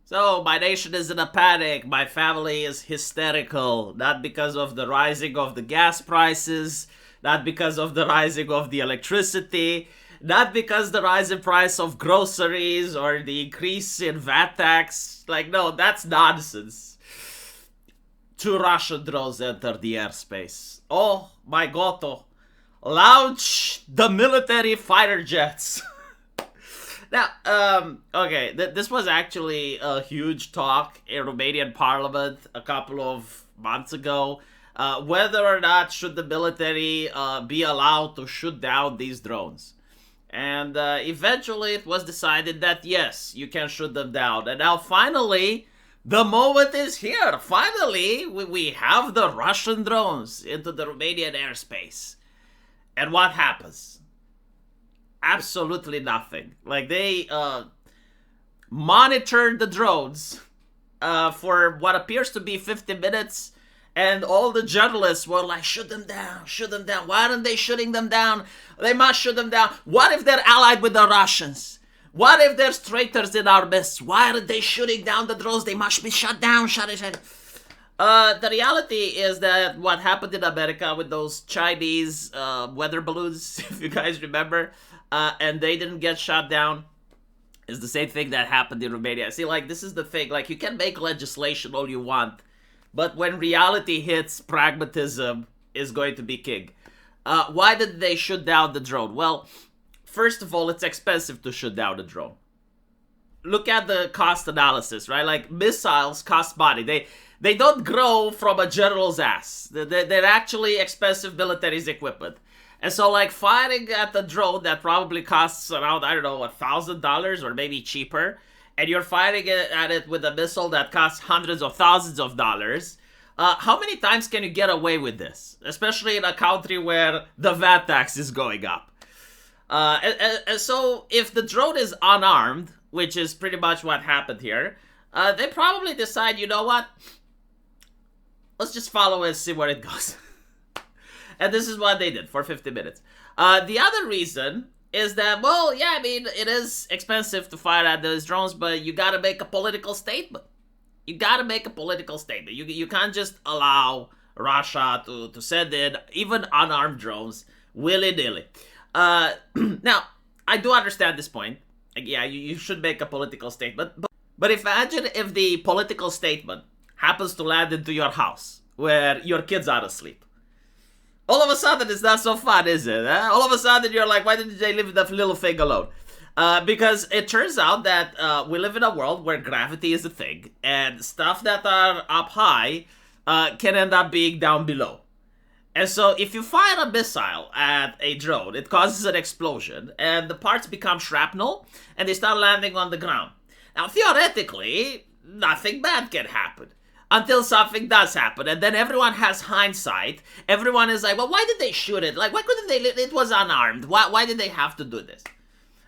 So, my nation is in a panic. My family is hysterical. Not because of the rising of the gas prices, not because of the rising of the electricity, not because the rise in price of groceries or the increase in VAT tax. Like, no, that's nonsense. Two Russian drones entered the airspace. Oh my god. Launch the military fighter jets. Now, okay, this was actually a huge talk in Romanian parliament a couple of months ago. Whether or not should the military be allowed to shoot down these drones. And eventually it was decided that yes, you can shoot them down. And now finally, the moment is here. Finally, we have the Russian drones into the Romanian airspace. And what happens? Absolutely nothing. Like, they monitored the drones for what appears to be 50 minutes, and all the journalists were like, shoot them down, shoot them down. Why aren't they shooting them down? They must shoot them down. What if they're allied with the Russians? What if there's traitors in our midst? Why aren't they shooting down the drones? They must be shut down, shut it. The reality is that what happened in America with those Chinese weather balloons, if you guys remember, and they didn't get shot down, is the same thing that happened in Romania. See, like, this is the thing. Like, you can make legislation all you want, but when reality hits, pragmatism is going to be king. Why did they shoot down the drone? Well, first of all, it's expensive to shoot down a drone. Look at the cost analysis, right? Like, missiles cost money. They don't grow from a general's ass. They're actually expensive military's equipment. And so, like, firing at the drone that probably costs around, I don't know, $1,000 or maybe cheaper, and you're firing at it with a missile that costs hundreds of thousands of dollars, how many times can you get away with this? Especially in a country where the VAT tax is going up. And so, if the drone is unarmed, which is pretty much what happened here, they probably decide, you know what? Let's just follow it and see where it goes. And this is what they did for 50 minutes. The other reason is that, well, yeah, I mean, it is expensive to fire at those drones, but you gotta make a political statement. You gotta make a political statement. You can't just allow Russia to send in even unarmed drones willy-nilly. Now, I do understand this point. Like, yeah, you should make a political statement. But imagine if the political statement happens to land into your house where your kids are asleep. All of a sudden, it's not so fun, is it? Huh? All of a sudden, you're like, why didn't they leave that little thing alone? Because it turns out that we live in a world where gravity is a thing, and stuff that are up high can end up being down below. And so, if you fire a missile at a drone, it causes an explosion, and the parts become shrapnel, and they start landing on the ground. Now, theoretically, nothing bad can happen. Until something does happen, and then everyone has hindsight. Everyone is like, well, why did they shoot it? Like, why couldn't they? It was unarmed. Why did they have to do this?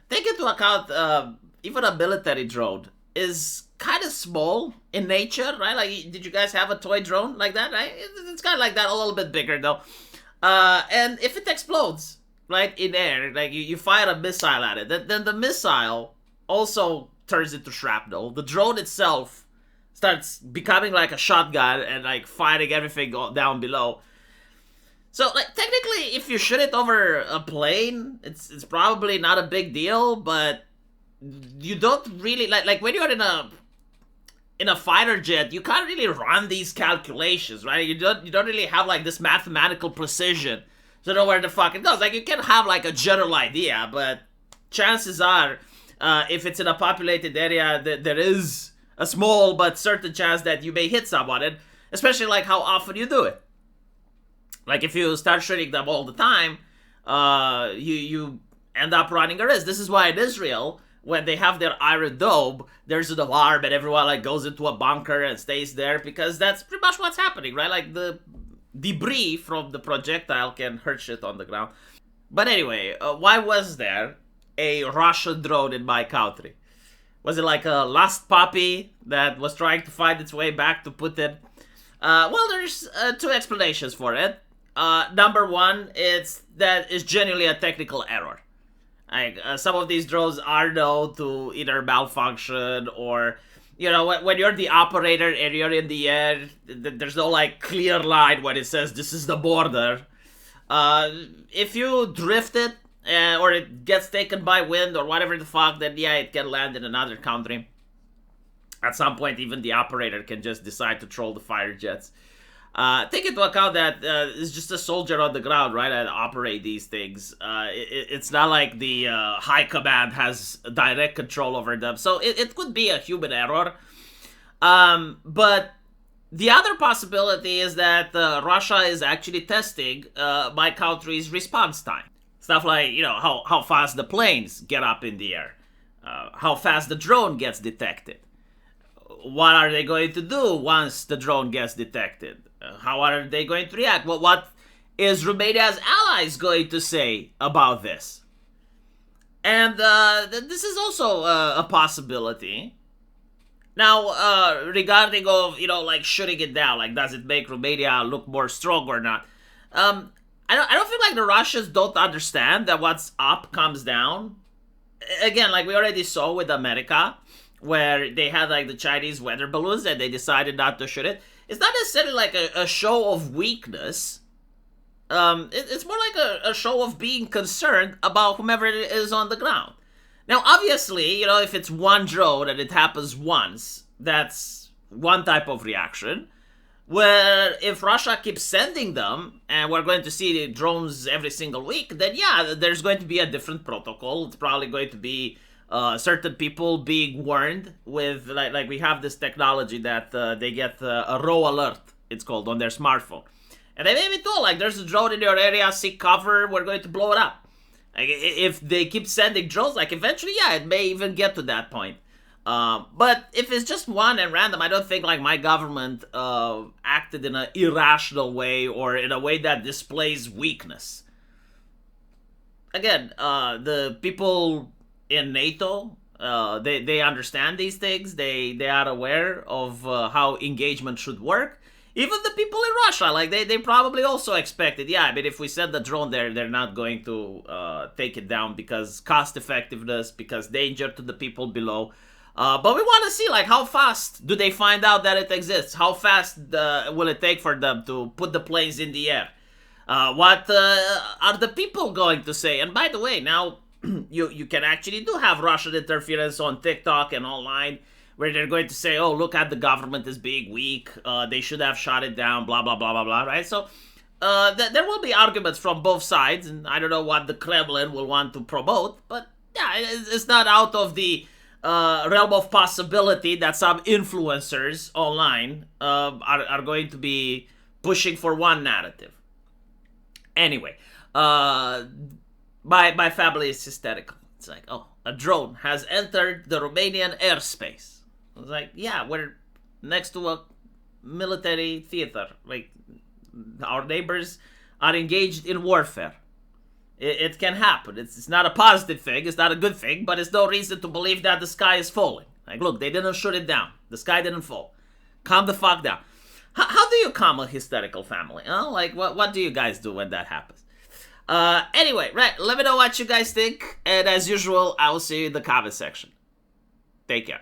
Take into account, even a military drone is kind of small in nature, right? Like, did you guys have a toy drone like that? Right? It's kind of like that, a little bit bigger though. And if it explodes, right, in air, like you fire a missile at it, then the missile also turns into shrapnel. The drone itself starts becoming like a shotgun and like fighting everything down below. So, like, technically, if you shoot it over a plane, it's probably not a big deal, but you don't really like when you're in a fighter jet, you can't really run these calculations, right? You don't really have like this mathematical precision to know where the fuck it goes. Like, you can have like a general idea, but chances are, if it's in a populated area, there is a small but certain chance that you may hit someone, and especially like how often you do it. Like, if you start shooting them all the time, you end up running a risk. This is why in Israel, when they have their Iron Dome, there's an alarm and everyone like goes into a bunker and stays there, because that's pretty much what's happening, right? Like, the debris from the projectile can hurt shit on the ground. But anyway, why was there a Russian drone in my country? Was it like a lost puppy that was trying to find its way back to Putin? Well, there's two explanations for it. Number one, it's genuinely a technical error. Like, some of these drones are known to either malfunction or You know, when you're the operator and you're in the air, there's no like clear line when it says this is the border. If you drift it or it gets taken by wind or whatever the fuck, then yeah, it can land in another country. At some point, even the operator can just decide to troll the fighter jets. Take into account that it's just a soldier on the ground, right, and operate these things. It's not like the high command has direct control over them, so it could be a human error. But the other possibility is that Russia is actually testing my country's response time. Stuff like, you know, how fast the planes get up in the air, how fast the drone gets detected. What are they going to do once the drone gets detected? How are they going to react? What is Romania's allies going to say about this? And this is also a possibility. Now, regarding of, you know, like shooting it down, like does it make Romania look more strong or not? I don't feel like the Russians don't understand that what's up comes down. Again, like we already saw with America, where they had like the Chinese weather balloons and they decided not to shoot it. It's not necessarily like a show of weakness. It's more like a show of being concerned about whomever it is on the ground. Now, obviously, you know, if it's one drone and it happens once, that's one type of reaction. Where if Russia keeps sending them, and we're going to see the drones every single week, then yeah, there's going to be a different protocol. It's probably going to be certain people being warned with, like we have this technology that they get a raw alert, it's called, on their smartphone. And they may be told, like, there's a drone in your area, seek cover, we're going to blow it up. Like, if they keep sending drones, like, eventually, yeah, it may even get to that point. But if it's just one and random, I don't think, like, my government acted in an irrational way or in a way that displays weakness. Again, the people in NATO, they understand these things. They are aware of how engagement should work. Even the people in Russia, like they probably also expected, yeah, but if we send the drone there, they're not going to take it down because cost effectiveness, because danger to the people below. But we want to see, like, how fast do they find out that it exists? How fast will it take for them to put the planes in the air? What are the people going to say? And by the way, now you can actually do have Russian interference on TikTok and online, where they're going to say, oh, look at the government is being weak, they should have shot it down, blah, blah, blah, blah, blah, right? So there will be arguments from both sides, and I don't know what the Kremlin will want to promote, but yeah, it's not out of the realm of possibility that some influencers online are going to be pushing for one narrative. Anyway, my family is hysterical. It's like, oh, a drone has entered the Romanian airspace. I was like, yeah, we're next to a military theater. Like, our neighbors are engaged in warfare. It can happen. It's not a positive thing. It's not a good thing, but it's no reason to believe that the sky is falling. Like, look, they didn't shoot it down. The sky didn't fall. Calm the fuck down. How do you calm a hysterical family? Huh? Like, what do you guys do when that happens? Anyway, right, let me know what you guys think. And as usual, I will see you in the comment section. Take care.